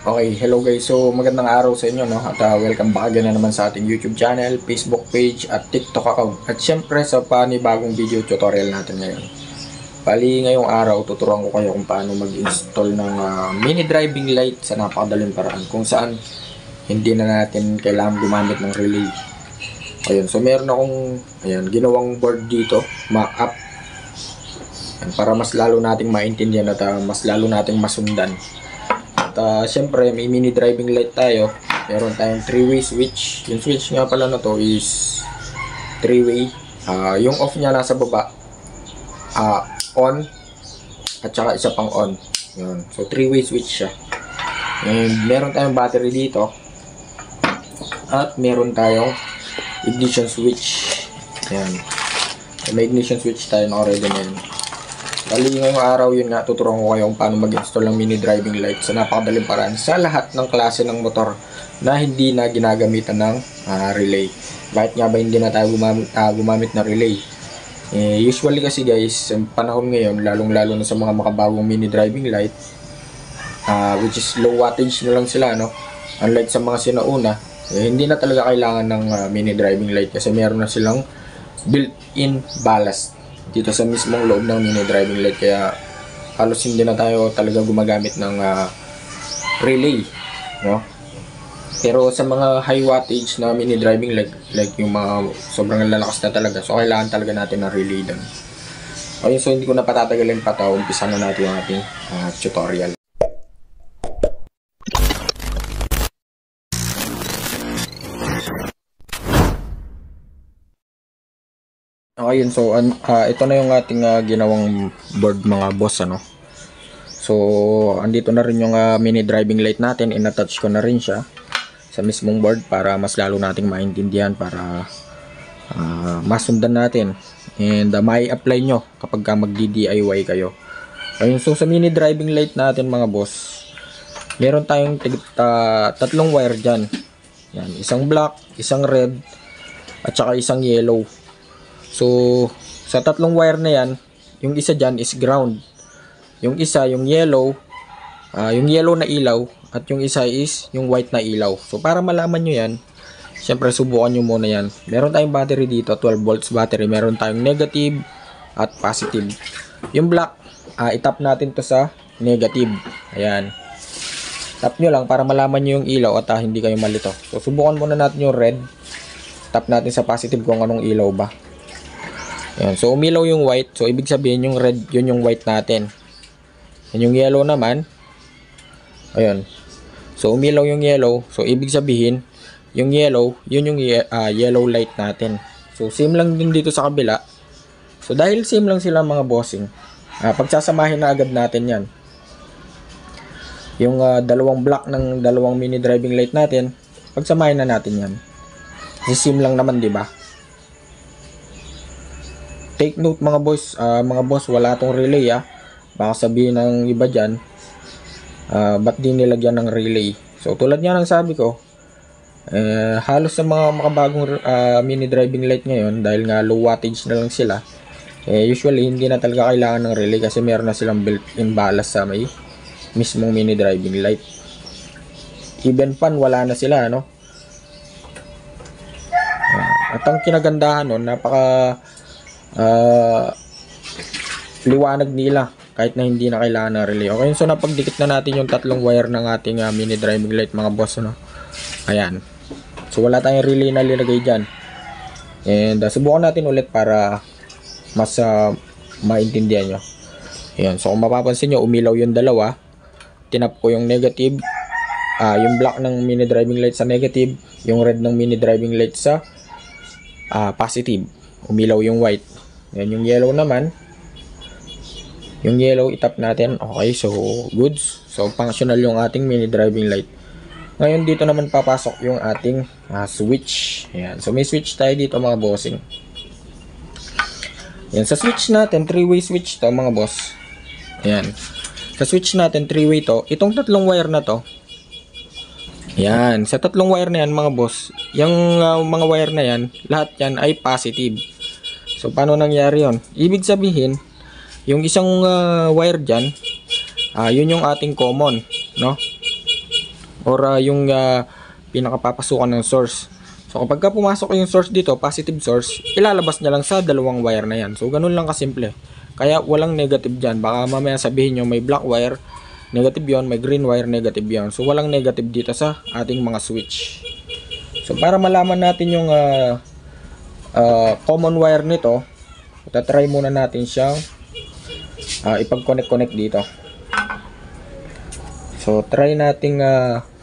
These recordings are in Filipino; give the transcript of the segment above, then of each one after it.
Okay, hello guys. So, magandang araw sa inyo, no? At welcome back again na naman sa ating YouTube channel, Facebook page, at TikTok account. At syempre sa panibagong video tutorial natin ngayon. Bali, ngayong araw, tuturuan ko kayo kung paano mag-install ng mini driving light sa napakadaling paraan. Kung saan, hindi na natin kailangan gumamit ng relay. Ayun, so meron akong ginawang board dito, mock-up. Para mas lalo nating maintindihan at mas lalo nating masundan. Siyempre may mini driving light tayo. Meron tayong 3-way switch. Yung switch nga pala na to is 3-way. Yung off niya nasa baba, on, at saka isa pang on. Yun. So 3-way switch siya. And meron tayong battery dito. At meron tayong ignition switch. Yan. So, may ignition switch tayo na already na yun. Bali ngayong araw yun nga, tuturuan ko kayo kung paano mag-install ng mini driving light sa napakadaling paraan sa lahat ng klase ng motor na hindi na ginagamitan ng relay. Bakit nga ba hindi na tayo gumamit ng relay? Usually kasi guys, sa panahon ngayon, lalong-lalo na sa mga makabagong mini driving light, which is low wattage na lang sila, no? Unlike sa mga sinauna, hindi na talaga kailangan ng mini driving light kasi meron na silang built-in ballast dito sa mismong loob ng mini driving light, kaya halos hindi na tayo talaga gumagamit ng relay, no? Pero sa mga high wattage na mini driving light, like yung mga sobrang lalakas na talaga, so kailangan talaga natin ng relay doon. Okay, so hindi ko na patatagalin pa ito, umpisa na natin yung ating tutorial. Okay, yun. So, ito na yung ating ginawang board mga boss, ano. So, andito na rin yung mini driving light natin. In-attach ko na rin siya sa mismong board para mas lalo nating maintindihan, para masundan natin. And may apply nyo kapag magdi-DIY kayo. Ayun, so sa mini driving light natin mga boss, meron tayong tatlong wire dyan. Yan, isang black, isang red, at saka isang yellow. So, sa tatlong wire na yan, yung isa dyan is ground. Yung isa, yung yellow na ilaw, at yung isa is yung white na ilaw. So, para malaman nyo yan, syempre subukan nyo muna yan. Meron tayong battery dito, 12 volts battery. Meron tayong negative at positive. Yung black, itap natin to sa negative. Ayan. Tap nyo lang para malaman nyo yung ilaw at hindi kayo malito. So, subukan muna natin yung red. Tap natin sa positive kung anong ilaw ba. Ayan, so umilaw yung white, so ibig sabihin yung red, yun yung white natin. Yan yung yellow naman. Ayun. So umilaw yung yellow, so ibig sabihin yung yellow, yun yung yellow light natin. So same lang din dito sa kabila. So dahil same lang sila mga bossing, pagsasamahin na agad natin yan. Yung dalawang black ng dalawang mini driving light natin, pagsamahin na natin yan. Kasi same lang naman, di ba? Take note mga boss, wala tong relay Baka sabihin ng iba dyan, ba't di nilagyan ng relay? So tulad nga ng sabi ko, halos sa mga makabagong mini driving light ngayon, dahil nga low wattage na lang sila, usually hindi na talaga kailangan ng relay kasi meron na silang built-in ballast sa may mismong mini driving light. Even pan, wala na sila, no? At ang kinagandahan nun, liwanag nila kahit na hindi na kailangan ng relay. Okay, so napagdikit na natin yung tatlong wire ng ating mini driving light mga boss, no? Ayan. So wala tayong relay na nilagay dyan. And subukan natin ulit para mas maintindihan nyo. Ayan, so kung mapapansin nyo, umilaw yung dalawa. Tinap ko yung negative, yung black ng mini driving light sa negative, yung red ng mini driving light sa positive. Umilaw yung white. Yan yung yellow naman. Yung yellow itap natin. Okay, so goods. So functional yung ating mini driving light. Ngayon dito naman papasok yung ating switch. Ayan. So may switch tayo dito mga bossing. Yan, sa switch natin, 3-way switch to mga boss. Ayan. Sa switch natin, 3-way to. Itong tatlong wire na to. Yan. Sa tatlong wire na yan mga boss, yung mga wire na yan, lahat yan ay positive. So, paano nangyari yon? Ibig sabihin, yung isang wire dyan, yun yung ating common, no? or yung pinakapapasukan ng source. So kapag ka pumasok yung source dito, positive source, ilalabas niya lang sa dalawang wire na yan. So ganun lang kasimple. Kaya walang negative dyan. Baka mamaya sabihin nyo may black wire, negative yon, may green wire, negative yon. So walang negative dito sa ating mga switch. So para malaman natin yung common wire nito, try muna natin siyang ipag-connect dito. So try nating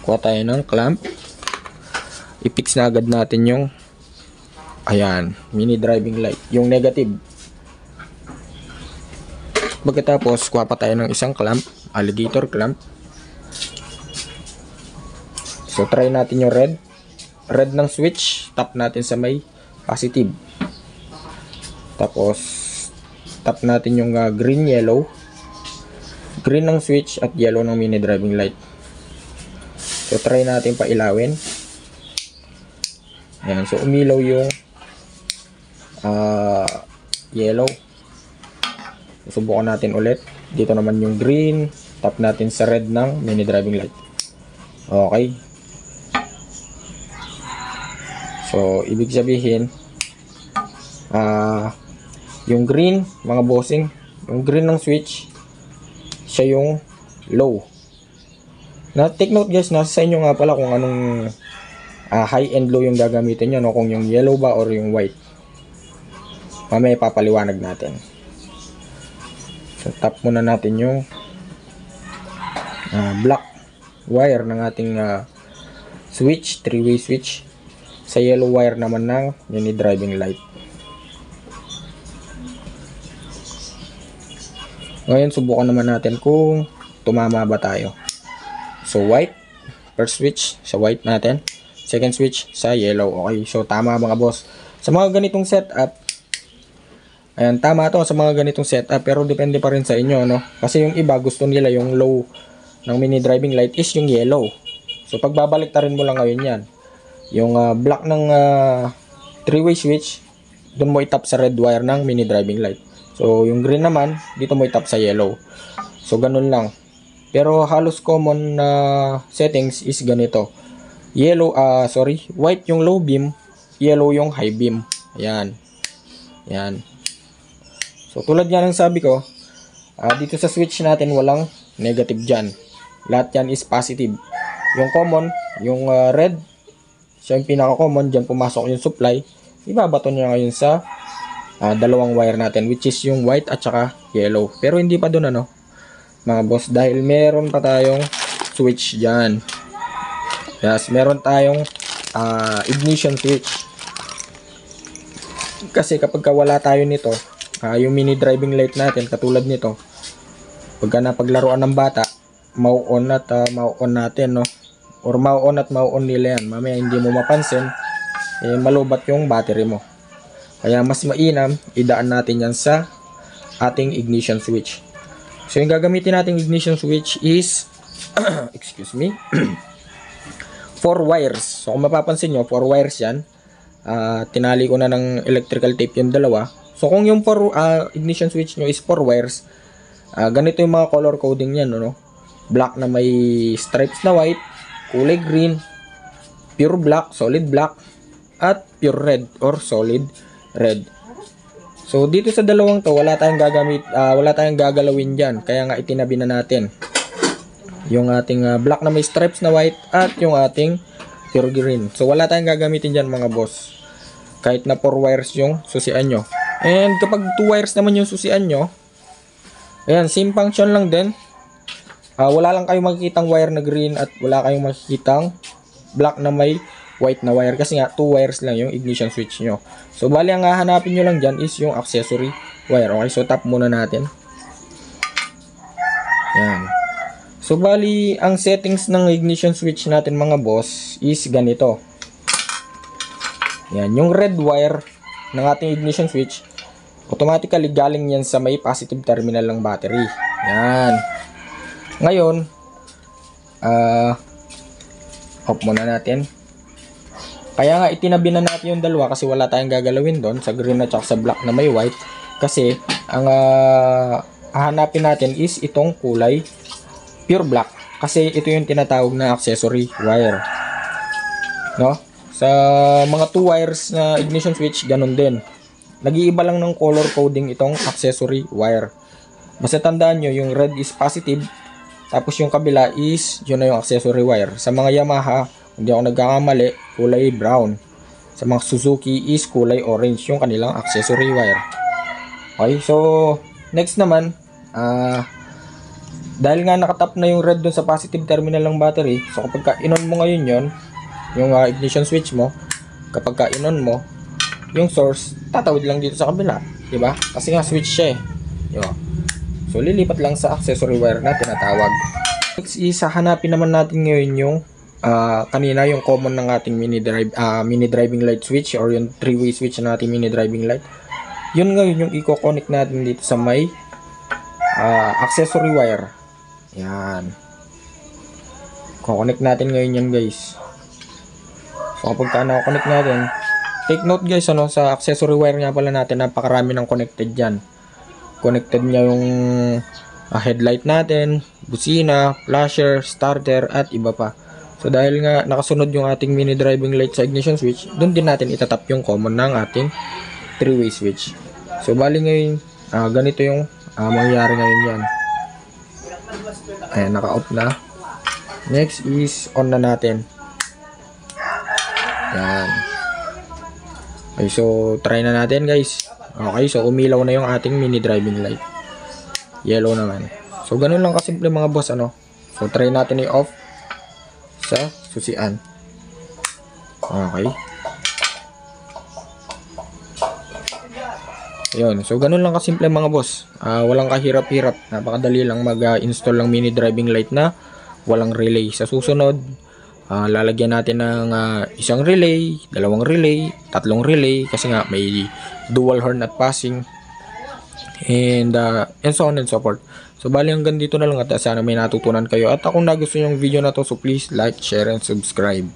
kuha tayo ng clamp. I-fix na agad natin yung ayan, mini driving light, yung negative. Pagkatapos kuha pa tayo ng isang clamp, alligator clamp. So try natin yung red ng switch, tap natin sa may positive. Tapos tap natin yung green yellow, green ng switch at yellow ng mini driving light. So try natin pailawin. Ayan, so umilaw yung yellow. Subukan natin ulit. Dito naman yung green, tap natin sa red ng mini driving light. Okay. So ibig sabihin yung green, mga bossing, yung green ng switch, siya yung low. Take note guys, nasa sa inyo nga pala kung anong high and low yung gagamitin nyo, no? Kung yung yellow ba or yung white. Mamaya papaliwanag natin. So tap muna natin yung black wire ng ating switch, 3-way switch, sa yellow wire naman ng mini driving light. Ngayon subukan naman natin kung tumama ba tayo. So white, first switch sa white natin, second switch sa yellow. Okay, so tama mga boss. Sa mga ganitong setup, ayan, tama to sa mga ganitong setup, pero depende pa rin sa inyo, no? Kasi yung iba gusto nila yung low ng mini driving light is yung yellow. So pagbabalik ta rin mo lang ngayon yan. Yung black ng 3-way switch, doon mo itap sa red wire ng mini driving light. So yung green naman, dito mo itap sa yellow. So ganun lang. Pero halos common na settings is ganito. Yellow, white yung low beam, yellow yung high beam. Ayan. Ayan. So tulad yan ng sabi ko, dito sa switch natin walang negative dyan. Lahat yan is positive. Yung common, yung red, siya yung pinaka-common, dyan pumasok yung supply. Ibabato niya ngayon sa dalawang wire natin, which is yung white at saka yellow. Pero hindi pa doon mga boss, dahil meron pa tayong switch dyan. Yes, meron tayong ignition switch. Kasi kapag wala tayo nito, yung mini driving light natin, katulad nito, pagka napaglaruan ng bata, mau-on at mau-on natin, no? Or mau-on at mau-on nila yan. Mamaya hindi mo mapansin, malubat yung battery mo. Kaya mas mainam, idaan natin yan sa ating ignition switch. So yung gagamitin nating ignition switch is excuse me 4 wires. So kung mapapansin nyo, 4 wires yan. Tinali ko na ng electrical tape yung dalawa. So kung yung ignition switch nyo is 4 wires, ganito yung mga color coding yan, no? Black na may stripes na white, kulay green, pure black, solid black, at pure red or solid red. So dito sa dalawang to, wala tayong gagalawin diyan. Kaya nga itinabi na natin yung ating black na may stripes na white at yung ating pure green. So wala tayong gagamitin diyan mga boss. Kahit na 4 wires yung susian nyo. And kapag 2 wires naman yung susian nyo, ayan, same function lang din. Wala lang kayong makikitang wire na green at wala kayong makikitang black na may white na wire. Kasi nga 2 wires lang yung ignition switch nyo. So bali ang hahanapin nyo lang dyan is yung accessory wire. Okay, so tap muna natin. Yan. So bali ang settings ng ignition switch natin mga boss is ganito. Yan, yung red wire ng ating ignition switch, automatically galing yan sa may positive terminal ng battery. Yan. Ngayon, off muna natin. Kaya nga itinabi na natin yung dalawa kasi wala tayong gagalawin doon sa green at sa black na may white. Kasi ang hahanapin natin is itong kulay pure black. Kasi ito yung tinatawag na accessory wire. No? Sa mga 2 wires na ignition switch, ganun din. Nag-iiba lang ng color coding itong accessory wire. Basta tandaan nyo, yung red is positive, tapos yung kabila is, yun na yung accessory wire. Sa mga Yamaha, hindi ako nagkakamali, kulay brown. Sa mga Suzuki is kulay orange yung kanilang accessory wire. Okay, so next naman, dahil nga nakatap na yung red dun sa positive terminal ng battery, so kapag ka-inon mo ngayon yon, yung ignition switch mo, kapag ka-inon mo, yung source, tatawid lang dito sa kabila, diba? Kasi nga switch siya eh. Diba? So lilipat lang sa accessory wire na tinatawag. Next is hanapin naman natin ngayon yung kanina yung common ng ating mini driving light switch or yung 3-way switch ng ating mini driving light. Yun ngayon yung i-connect natin dito sa may accessory wire. Yan. Connect natin ngayon yan, guys. So kapag na-connect natin, take note guys, sa accessory wire nga pala natin, napakarami ng connected dyan. Connected niya yung headlight natin, busina, flasher, starter, at iba pa. So dahil nga nakasunod yung ating mini driving light sa ignition switch, doon din natin itatap yung common ng ating 3-way switch. So bali ngayon, ganito yung mangyayari ngayon yan. Ayan, naka-off na. Next is on na natin. Yan. Okay, so try na natin guys. Okay, so umilaw na yung ating mini driving light. Yellow naman. So ganun lang kasimple mga boss, So try natin i-off sa susian. Okay. Yun. So ganun lang kasimple mga boss. Walang kahirap-hirap. Napakadali lang mag-install ng mini driving light na walang relay. Sa susunod, lalagyan natin ng isang relay, dalawang relay, tatlong relay kasi nga may dual horn at passing and so on and so forth. So bali hanggang dito na lang at sana may natutunan kayo, at kung nagustuhan yung video na to, so please like, share and subscribe.